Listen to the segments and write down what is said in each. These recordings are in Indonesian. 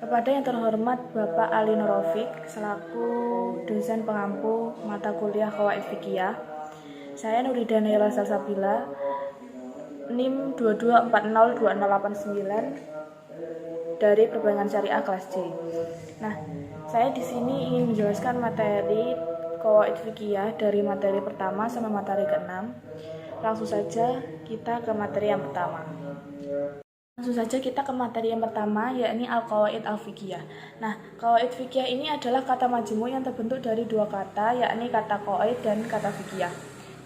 Kepada yang terhormat Bapak Ali Nurofik selaku dosen pengampu mata kuliah Qawaid Fiqhiyah, saya Nurida Naila Salsabila, NIM 22402089 dari Perbankan Syariah kelas C. Nah, saya di sini ingin menjelaskan materi Qawaid Fiqhiyah dari materi pertama sampai materi ke-6. Langsung saja kita ke materi yang pertama. Yakni Al-Qawaid Al-Fiqhiyah. Nah, Qawaid Fiqhiyah ini adalah kata majmuk yang terbentuk dari dua kata, yakni kata qawaid dan kata fiqhiyah.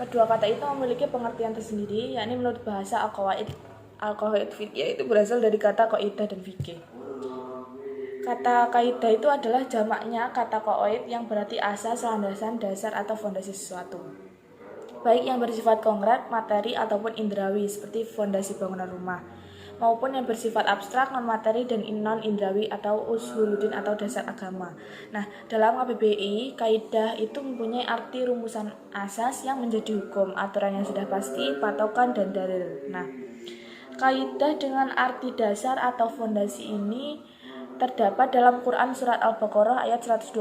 Kedua kata itu memiliki pengertian tersendiri, yakni menurut bahasa Al-Qawaid Fiqhiyah itu berasal dari kata qaidah dan fikih. Kata kaidah itu adalah jamaknya kata qawaid yang berarti asas, landasan, dasar, atau fondasi sesuatu. Baik yang bersifat konkret, materi, ataupun indrawi seperti fondasi bangunan rumah, maupun yang bersifat abstrak, non-materi, dan non-indrawi atau usuluddin atau dasar agama. Nah, dalam KBBI, kaidah itu mempunyai arti rumusan asas yang menjadi hukum, aturan yang sudah pasti, patokan, dan dalil. Nah, kaidah dengan arti dasar atau fondasi ini terdapat dalam Quran Surat Al-Baqarah ayat 127.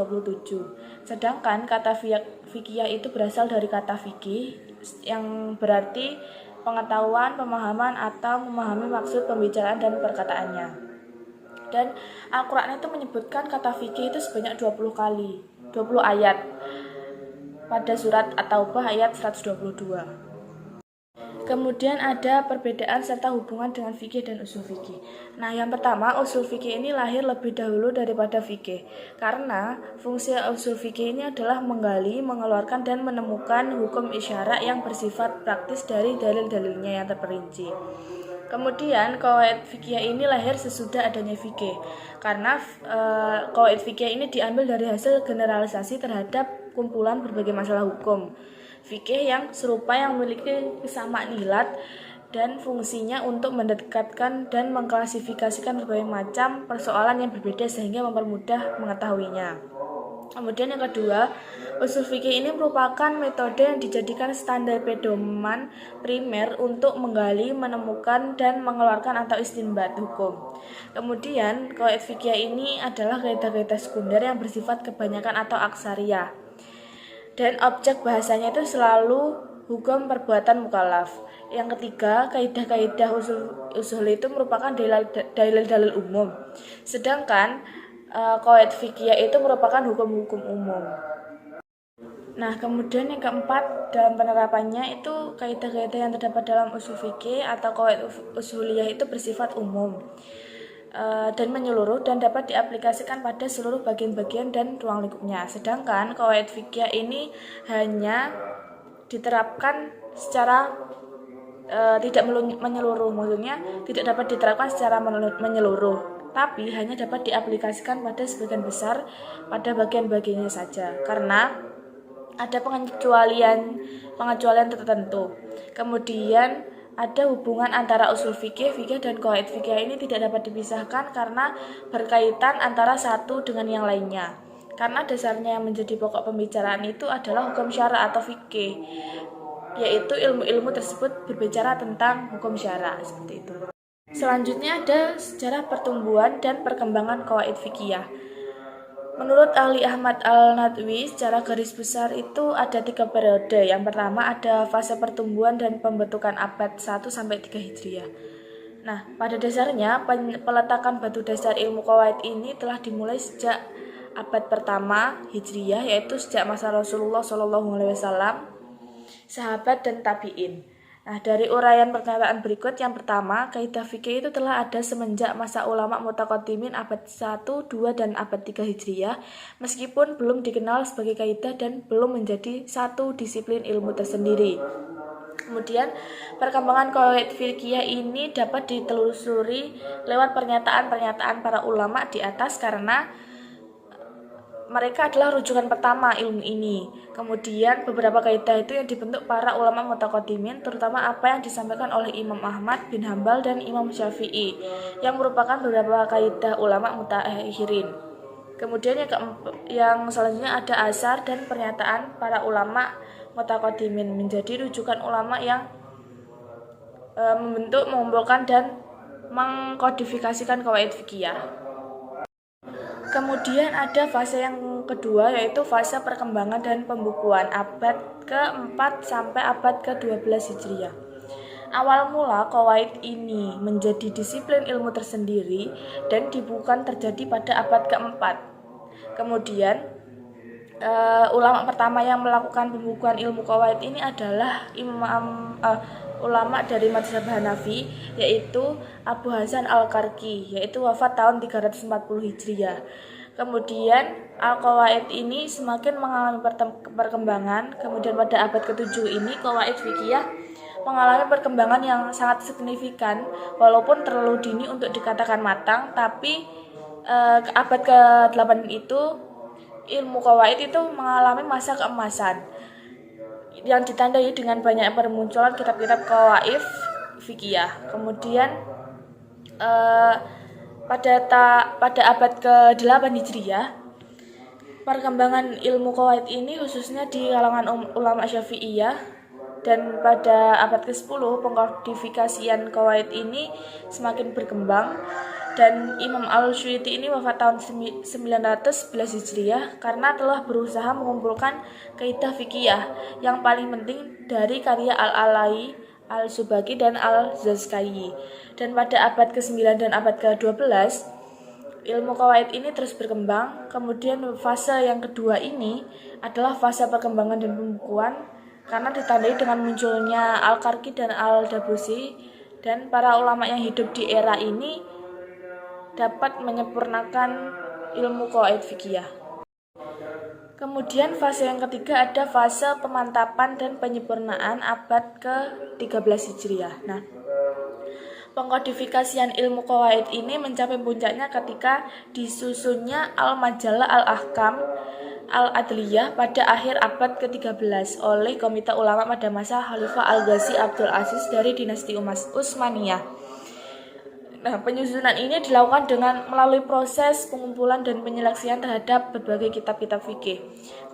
Sedangkan kata fiqhiyah itu berasal dari kata fikih yang berarti pengetahuan, pemahaman, atau memahami maksud pembicaraan dan perkataannya. Dan Al-Quran itu menyebutkan kata fikih itu sebanyak 20 ayat pada surat At-Taubah ayat 122. Kemudian ada perbedaan serta hubungan dengan fikih dan usul fikih. Nah, yang pertama, usul fikih ini lahir lebih dahulu daripada fikih. Karena fungsi usul fikih ini adalah menggali, mengeluarkan, dan menemukan hukum isyarat yang bersifat praktis dari dalil-dalilnya yang terperinci. Kemudian, qawaid fikih ini lahir sesudah adanya fikih. Karena qawaid fikih ini diambil dari hasil generalisasi terhadap kumpulan berbagai masalah hukum fikih yang serupa yang memiliki kesamaan ilat dan fungsinya untuk mendekatkan dan mengklasifikasikan berbagai macam persoalan yang berbeda sehingga mempermudah mengetahuinya. Kemudian yang kedua, usul fikih ini merupakan metode yang dijadikan standar pedoman primer untuk menggali, menemukan, dan mengeluarkan atau istinbat hukum. Kemudian, qawaid fikih ini adalah kaidah-kaidah sekunder yang bersifat kebanyakan atau aksariyah. Dan objek bahasanya itu selalu hukum perbuatan mukallaf. Yang ketiga, kaidah-kaidah usul itu merupakan dalil-dalil umum. Sedangkan qawaid fiqhiyah itu merupakan hukum-hukum umum. Nah, kemudian yang keempat, dalam penerapannya itu kaidah-kaidah yang terdapat dalam usul fikih atau qawaid usuliyah itu bersifat umum dan menyeluruh dan dapat diaplikasikan pada seluruh bagian-bagian dan ruang lingkupnya. Sedangkan qawaid fiqhiyah ini hanya diterapkan secara tidak menyeluruh, maksudnya tidak dapat diterapkan secara menyeluruh, tapi hanya dapat diaplikasikan pada sebagian besar pada bagian-bagiannya saja, karena ada pengecualian tertentu. Kemudian ada hubungan antara usul fikih dan qawaid fikih ini tidak dapat dipisahkan karena berkaitan antara satu dengan yang lainnya. Karena dasarnya yang menjadi pokok pembicaraan itu adalah hukum syara atau fikih, yaitu ilmu-ilmu tersebut berbicara tentang hukum syara seperti itu. Selanjutnya ada sejarah pertumbuhan dan perkembangan qawaid fikih. Menurut ahli Ahmad Al-Nadwi, secara garis besar itu ada 3 periode. Yang pertama ada fase pertumbuhan dan pembentukan abad 1 sampai 3 Hijriah. Nah, pada dasarnya peletakan batu dasar ilmu qawaid ini telah dimulai sejak abad pertama Hijriah, yaitu sejak masa Rasulullah SAW, sahabat dan tabi'in. Nah, dari uraian pernyataan berikut, yang pertama, kaidah fikih itu telah ada semenjak masa ulama mutaqaddimin abad 1, 2, dan abad 3 Hijriah, meskipun belum dikenal sebagai kaidah dan belum menjadi satu disiplin ilmu tersendiri. Kemudian, perkembangan qawaid fikih ini dapat ditelusuri lewat pernyataan-pernyataan para ulama di atas karena mereka adalah rujukan pertama ilmu ini. Kemudian beberapa kaidah itu yang dibentuk para ulama mutaqaddimin, terutama apa yang disampaikan oleh Imam Ahmad bin Hambal dan Imam Syafi'i, yang merupakan beberapa kaidah ulama mutaakhirin. Kemudian yang selanjutnya ada asar dan pernyataan para ulama mutaqaddimin menjadi rujukan ulama yang membentuk, mengumpulkan, dan mengkodifikasikan qawaid fikih. Kemudian ada fase yang kedua, yaitu fase perkembangan dan pembukuan abad ke-4 sampai abad ke-12 Hijriah. Awal mula qawaid ini menjadi disiplin ilmu tersendiri dan dibukukan terjadi pada abad ke-4. Kemudian ulama pertama yang melakukan pembukuan ilmu qawaid ini adalah ulama dari mazhab Hanafi, yaitu Abu Hasan Al-Karki, yaitu wafat tahun 340 Hijriah. Kemudian al-qawaid ini semakin mengalami perkembangan. Kemudian pada abad ke-7 ini qawaid fikih mengalami perkembangan yang sangat signifikan, walaupun terlalu dini untuk dikatakan matang, tapi abad ke-8 itu ilmu qawaid itu mengalami masa keemasan yang ditandai dengan banyak permunculan kitab-kitab qawaid fikih. Kemudian pada abad ke-8 Hijriah, perkembangan ilmu qawaid ini khususnya di kalangan ulama Syafi'iyah, dan pada abad ke-10 pengkodifikasian qawaid ini semakin berkembang, dan Imam Al-Suyuti ini wafat tahun 911 Hijriah karena telah berusaha mengumpulkan kaidah fikih yang paling penting dari karya Al-Alai, Al-Subaki, dan Al-Zazkayi. Dan pada abad ke-9 dan abad ke-12 ilmu qawaid ini terus berkembang. Kemudian fase yang kedua ini adalah fase perkembangan dan pembukuan karena ditandai dengan munculnya Al-Karki dan Al-Dabusi, dan para ulama yang hidup di era ini dapat menyempurnakan ilmu qawaid fikih. Kemudian fase yang ketiga ada fase pemantapan dan penyempurnaan abad ke-13 Hijriah. Nah, pengkodifikasian ilmu qawaid ini mencapai puncaknya ketika disusunnya Al-Majallah Al-Ahkam Al-Adliyah pada akhir abad ke-13 oleh Komite Ulama pada masa Khalifah Al-Ghazi Abdul Aziz dari dinasti Utsmaniyah. Nah, penyusunan ini dilakukan dengan melalui proses pengumpulan dan penyeleksian terhadap berbagai kitab-kitab fikih.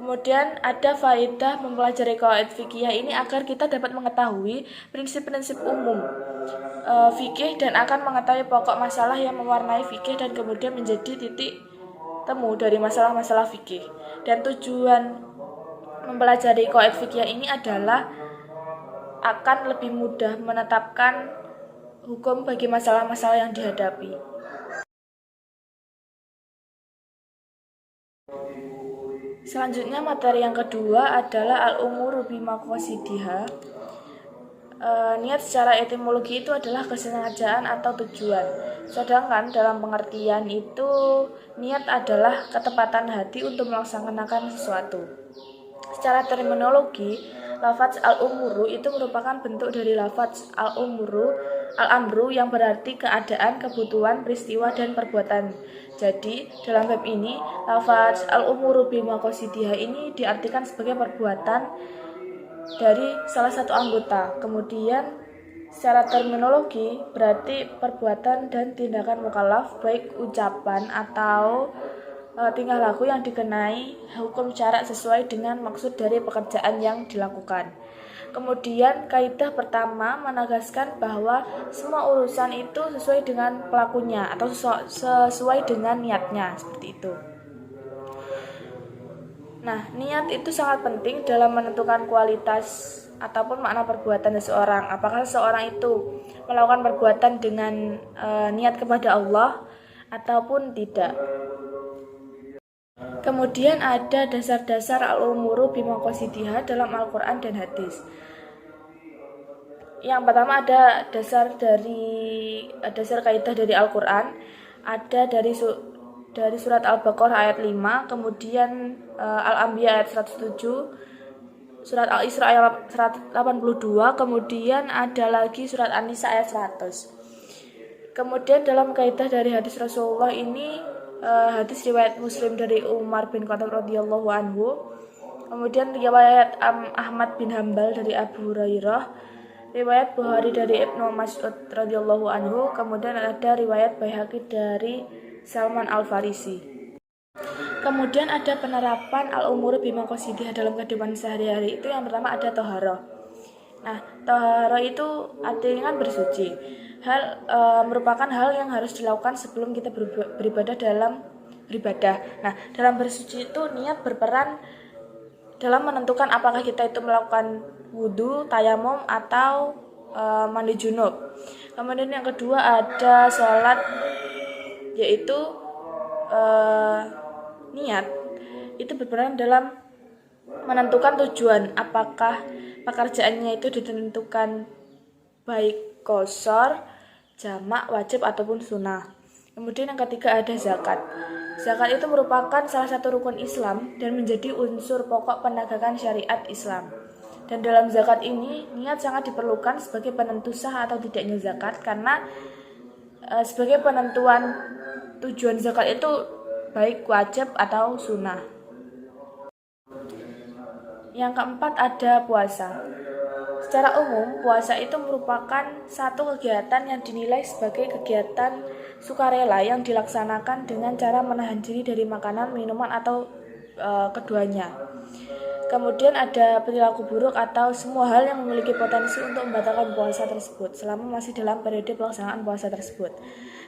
Kemudian ada faedah mempelajari qawaid fikih ini agar kita dapat mengetahui prinsip-prinsip umum fikih dan akan mengetahui pokok masalah yang mewarnai fikih dan kemudian menjadi titik temu dari masalah-masalah fikih. Dan tujuan mempelajari qawaid fikih ini adalah akan lebih mudah menetapkan hukum bagi masalah-masalah yang dihadapi. Selanjutnya materi yang kedua adalah al-umuru bimaqasidiha. Niat secara etimologi itu adalah kesengajaan atau tujuan. Sedangkan dalam pengertian itu niat adalah ketepatan hati untuk melaksanakan sesuatu. Secara terminologi, lafaz al-umuru itu merupakan bentuk dari lafaz al-amru yang berarti keadaan, kebutuhan, peristiwa, dan perbuatan. Jadi, dalam bab ini, lafaz al-umuru bimaqasidiha ini diartikan sebagai perbuatan dari salah satu anggota. Kemudian, secara terminologi berarti perbuatan dan tindakan mukallaf, baik ucapan atau tingkah laku yang dikenai hukum syarak sesuai dengan maksud dari pekerjaan yang dilakukan. Kemudian kaidah pertama menegaskan bahwa semua urusan itu sesuai dengan pelakunya atau sesuai dengan niatnya, seperti itu. Nah, niat itu sangat penting dalam menentukan kualitas ataupun makna perbuatan seseorang. Apakah seseorang itu melakukan perbuatan dengan niat kepada Allah ataupun tidak. Kemudian ada dasar-dasar al-umuru bimaqasidiha dalam Al-Quran dan hadis. Yang pertama ada dasar kaidah dari Al-Quran, ada dari surat Al-Baqarah ayat 5, kemudian Al-Anbiya ayat 107, surat Al-Isra ayat 182, kemudian ada lagi surat An-Nisa ayat 100. Kemudian dalam kaidah dari hadis Rasulullah ini, hadis riwayat Muslim dari Umar bin Khattab radhiyallahu anhu, kemudian riwayat Ahmad bin Hambal dari Abu Hurairah, riwayat Bukhari dari Ibnu Mas'ud radhiyallahu anhu, kemudian ada riwayat Baihaqi dari Salman Al-Farisi. Kemudian ada penerapan al-umur bimaqasidiha dalam kehidupan sehari-hari. Itu yang pertama ada toharoh. Nah, toharoh itu artinya kan bersuci. Merupakan hal yang harus dilakukan sebelum kita beribadah dalam beribadah. Nah, dalam bersuci itu niat berperan dalam menentukan apakah kita itu melakukan wudhu, tayamum, atau mandi junub. Kemudian yang kedua ada sholat, yaitu niat itu berperan dalam menentukan tujuan, apakah pekerjaannya itu ditentukan baik qashar, jamak, wajib ataupun sunnah. Kemudian yang ketiga ada zakat. Zakat itu merupakan salah satu rukun Islam dan menjadi unsur pokok penegakan syariat Islam. Dan dalam zakat ini niat sangat diperlukan sebagai penentu sah atau tidaknya zakat, karena sebagai penentuan tujuan zakat itu baik wajib atau sunnah. Yang keempat ada puasa. Secara umum, puasa itu merupakan satu kegiatan yang dinilai sebagai kegiatan sukarela yang dilaksanakan dengan cara menahan diri dari makanan, minuman, atau keduanya. Kemudian ada perilaku buruk atau semua hal yang memiliki potensi untuk membatalkan puasa tersebut selama masih dalam periode pelaksanaan puasa tersebut.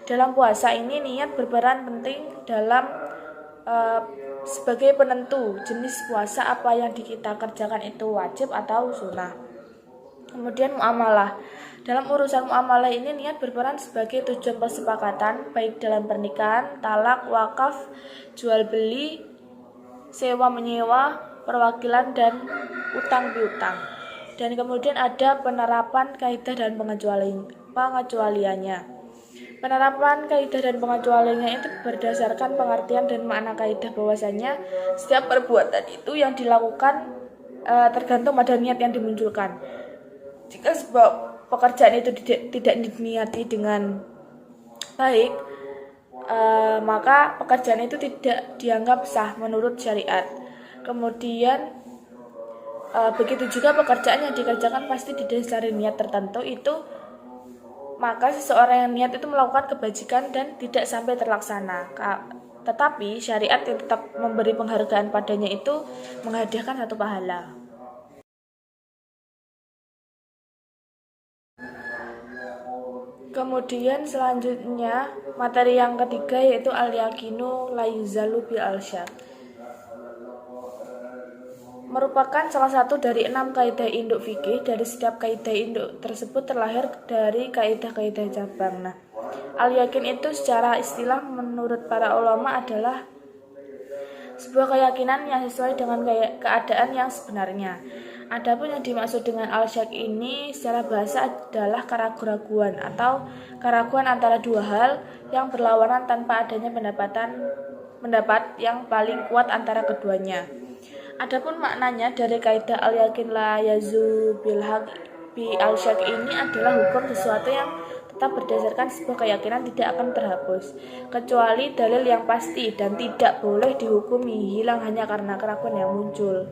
Dalam puasa ini niat berperan penting dalam sebagai penentu jenis puasa apa yang kita kerjakan itu wajib atau sunnah. Kemudian muamalah. Dalam urusan muamalah ini niat berperan sebagai tujuan persepakatan baik dalam pernikahan, talak, wakaf, jual beli, sewa menyewa, perwakilan, dan utang piutang. Dan kemudian ada penerapan kaidah dan pengecualiannya. Penerapan kaidah dan pengecualiannya itu berdasarkan pengertian dan makna kaidah, bahwasanya setiap perbuatan itu yang dilakukan tergantung pada niat yang dimunculkan. Jika sebuah pekerjaan itu tidak diniati dengan baik, maka pekerjaan itu tidak dianggap sah menurut syariat. Kemudian begitu juga pekerjaan yang dikerjakan pasti didasari niat tertentu itu, maka seseorang yang niat itu melakukan kebajikan dan tidak sampai terlaksana. Tetapi syariat yang tetap memberi penghargaan padanya itu menghadiahkan satu pahala. Kemudian selanjutnya materi yang ketiga yaitu al-yaqinu la yuzalu bil al-syak. Merupakan salah satu dari 6 kaidah induk fikih. Dari setiap kaidah induk tersebut terlahir dari kaidah-kaidah cabang. Nah, al-yakin itu secara istilah menurut para ulama adalah sebuah keyakinan yang sesuai dengan keadaan yang sebenarnya. Adapun yang dimaksud dengan al-syak ini secara bahasa adalah keraguan atau keraguan antara dua hal yang berlawanan tanpa adanya pendapat yang paling kuat antara keduanya. Adapun maknanya dari kaidah al-yakin la yazu bil haq bi al-syak ini adalah hukum sesuatu yang tetap berdasarkan sebuah keyakinan tidak akan terhapus kecuali dalil yang pasti dan tidak boleh dihukumi hilang hanya karena keraguan yang muncul.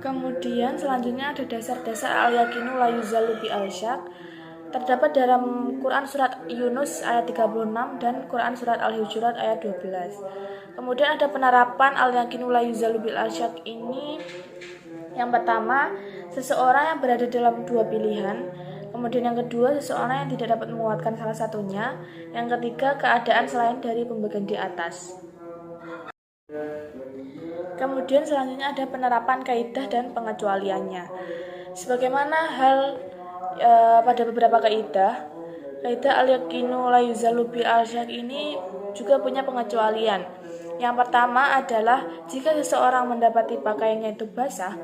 Kemudian selanjutnya ada dasar-dasar al-yaqinu la yuzalu bi al-syak. Terdapat dalam Quran surat Yunus ayat 36 dan Quran surat Al-Hujurat ayat 12. Kemudian ada penerapan al-yaqinu la yuzalu bil al-syak ini. Yang pertama, seseorang yang berada dalam dua pilihan. Kemudian yang kedua, seseorang yang tidak dapat menguatkan salah satunya. Yang ketiga, keadaan selain dari pembagian di atas. Kemudian selanjutnya ada penerapan kaidah dan pengecualiannya. Sebagaimana hal pada beberapa kaidah al-yaqinu la yuzalu bil al-syak ini juga punya pengecualian. Yang pertama adalah jika seseorang mendapati pakaiannya itu basah,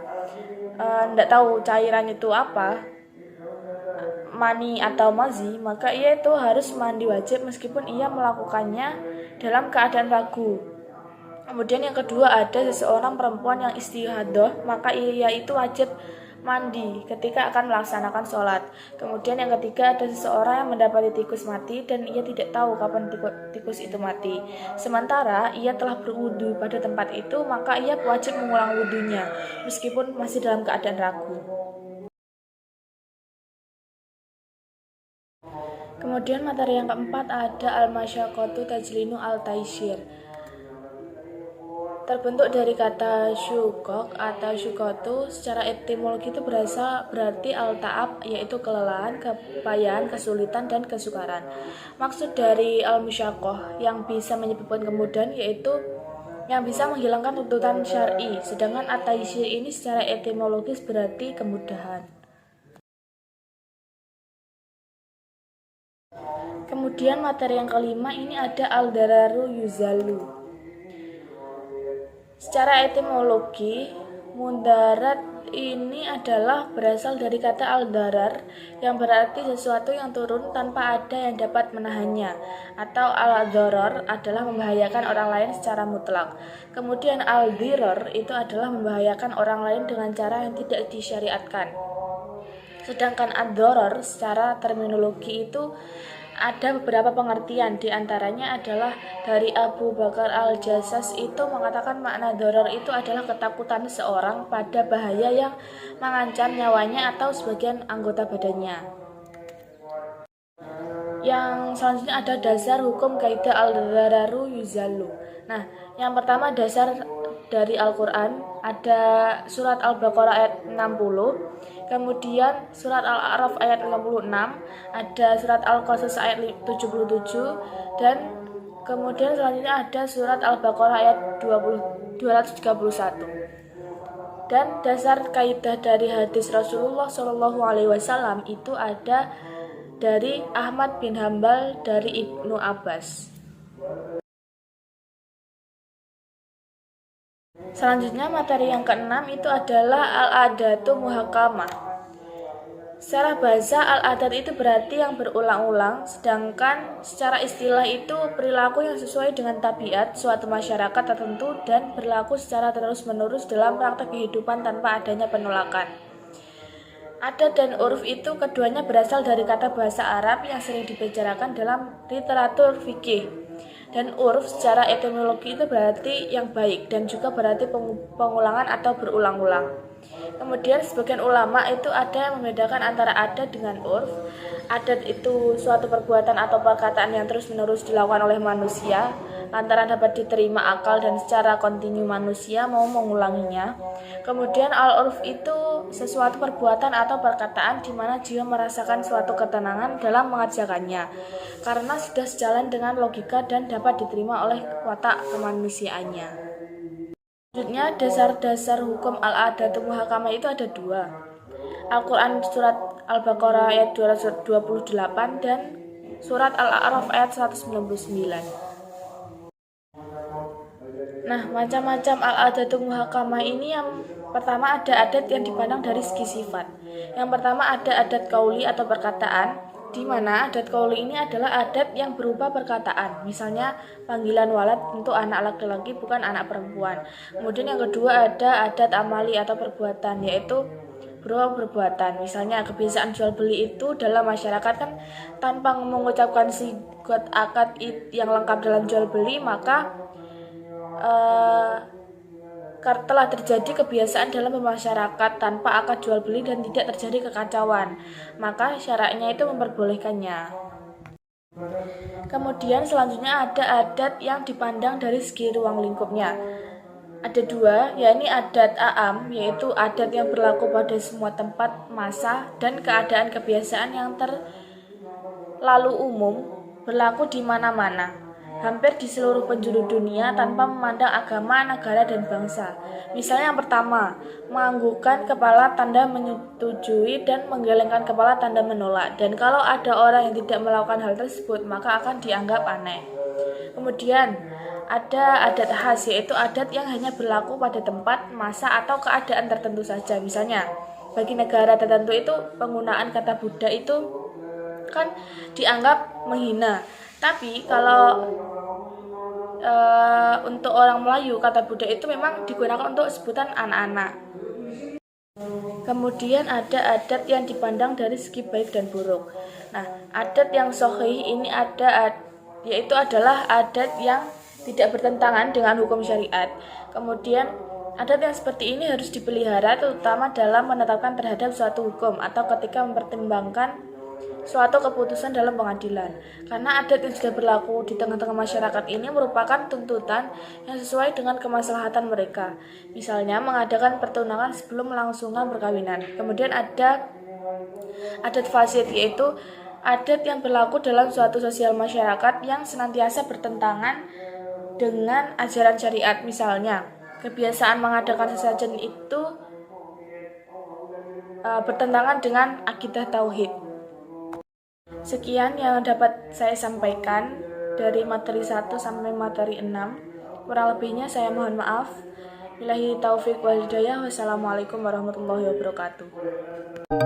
tidak tahu cairan itu apa, mani atau mazi, maka ia itu harus mandi wajib meskipun ia melakukannya dalam keadaan ragu. Kemudian yang kedua ada seseorang perempuan yang istihadah, maka ia itu wajib mandi ketika akan melaksanakan sholat. Kemudian yang ketiga ada seseorang yang mendapati tikus mati dan ia tidak tahu kapan tikus itu mati. Sementara ia telah berwudu pada tempat itu, maka ia wajib mengulang wudunya meskipun masih dalam keadaan ragu. Kemudian materi yang keempat ada al-masyaqqatu tajlinu al-taisir. terbentuk dari kata syukok atau syukotu. Secara etimologi itu berarti al-ta'ab, yaitu kelelahan, kepayahan, kesulitan, dan kesukaran. Maksud dari al-musyaqqah yang bisa menyebabkan kemudahan yaitu yang bisa menghilangkan tuntutan syar'i, sedangkan at-taysir ini secara etimologis berarti kemudahan. Kemudian materi yang kelima ini ada al-dararu yuzalu. Secara etimologi, mudarat ini adalah berasal dari kata al-darar yang berarti sesuatu yang turun tanpa ada yang dapat menahannya, atau al-dharar adalah membahayakan orang lain secara mutlak. Kemudian al-dhirar itu adalah membahayakan orang lain dengan cara yang tidak disyariatkan. Sedangkan ad-dharar secara terminologi itu ada beberapa pengertian, diantaranya adalah dari Abu Bakar Al-Jassas itu mengatakan makna dharar itu adalah ketakutan seseorang pada bahaya yang mengancam nyawanya atau sebagian anggota badannya. Yang selanjutnya ada dasar hukum kaidah al-dhararu yuzalu. Nah, yang pertama dasar dari Al-Quran, ada surat Al-Baqarah ayat 60, kemudian surat Al-A'raf ayat 56, ada surat Al-Qasas ayat 77, dan kemudian selanjutnya ada surat Al-Baqarah ayat 231. Dan dasar kaidah dari hadis Rasulullah SAW itu ada dari Ahmad bin Hambal dari Ibnu Abbas. Selanjutnya materi yang keenam itu adalah al-adatu muhakamah. Secara bahasa al-adat itu berarti yang berulang-ulang, sedangkan secara istilah itu perilaku yang sesuai dengan tabiat suatu masyarakat tertentu dan berlaku secara terus-menerus dalam praktek kehidupan tanpa adanya penolakan. Adat dan uruf itu keduanya berasal dari kata bahasa Arab yang sering dibicarakan dalam literatur fikih. Dan uruf secara etimologi itu berarti yang baik dan juga berarti pengulangan atau berulang-ulang. Kemudian sebagian ulama itu ada yang membedakan antara adat dengan urf. Adat itu suatu perbuatan atau perkataan yang terus-menerus dilakukan oleh manusia lantaran dapat diterima akal dan secara kontinu manusia mau mengulanginya. Kemudian al-urf itu sesuatu perbuatan atau perkataan di mana jiwa merasakan suatu ketenangan dalam mengerjakannya karena sudah sejalan dengan logika dan dapat diterima oleh watak kemanusiaannya. Selanjutnya dasar-dasar hukum al-adatu muhakamah itu ada dua. Al-Quran surat Al-Baqarah ayat 228 dan surat Al-A'raf ayat 199. Nah, macam-macam al-adatu muhakamah ini yang pertama ada adat yang dipandang dari segi sifat. Yang pertama ada adat qauli atau perkataan, di mana adat qauli ini adalah adat yang berupa perkataan. Misalnya panggilan walad untuk anak laki-laki bukan anak perempuan. Kemudian yang kedua ada adat amali atau perbuatan, yaitu berupa perbuatan. Misalnya kebiasaan jual beli itu dalam masyarakat kan tanpa mengucapkan sigot akad yang lengkap dalam jual beli, maka telah terjadi kebiasaan dalam masyarakat tanpa akad jual beli dan tidak terjadi kekacauan, maka syaratnya itu memperbolehkannya. Kemudian selanjutnya ada adat yang dipandang dari segi ruang lingkupnya. Ada dua, yakni adat a'am, yaitu adat yang berlaku pada semua tempat, masa, dan keadaan kebiasaan yang terlalu umum, berlaku di mana-mana, hampir di seluruh penjuru dunia tanpa memandang agama, negara, dan bangsa. Misalnya yang pertama, menganggukkan kepala tanda menyetujui dan menggelengkan kepala tanda menolak. Dan kalau ada orang yang tidak melakukan hal tersebut, maka akan dianggap aneh. Kemudian ada adat khas, yaitu adat yang hanya berlaku pada tempat, masa, atau keadaan tertentu saja. Misalnya, bagi negara tertentu itu penggunaan kata Buddha itu kan dianggap menghina. Tapi kalau untuk orang Melayu, kata Buddha itu memang digunakan untuk sebutan anak-anak. Kemudian ada adat yang dipandang dari segi baik dan buruk. Nah, adat yang sahih ini yaitu adalah adat yang tidak bertentangan dengan hukum syariat. Kemudian adat yang seperti ini harus dipelihara terutama dalam menetapkan terhadap suatu hukum atau ketika mempertimbangkan suatu keputusan dalam pengadilan. Karena adat yang sudah berlaku di tengah-tengah masyarakat ini merupakan tuntutan yang sesuai dengan kemaslahatan mereka. Misalnya mengadakan pertunangan sebelum melangsungkan perkawinan. Kemudian ada adat fasid, yaitu adat yang berlaku dalam suatu sosial masyarakat yang senantiasa bertentangan dengan ajaran syariat. Misalnya, kebiasaan mengadakan sesajen itu bertentangan dengan akidah tauhid. Sekian yang dapat saya sampaikan dari materi 1 sampai materi 6. Kurang lebihnya saya mohon maaf. Billahi taufik wal hidayah. Wassalamualaikum warahmatullahi wabarakatuh.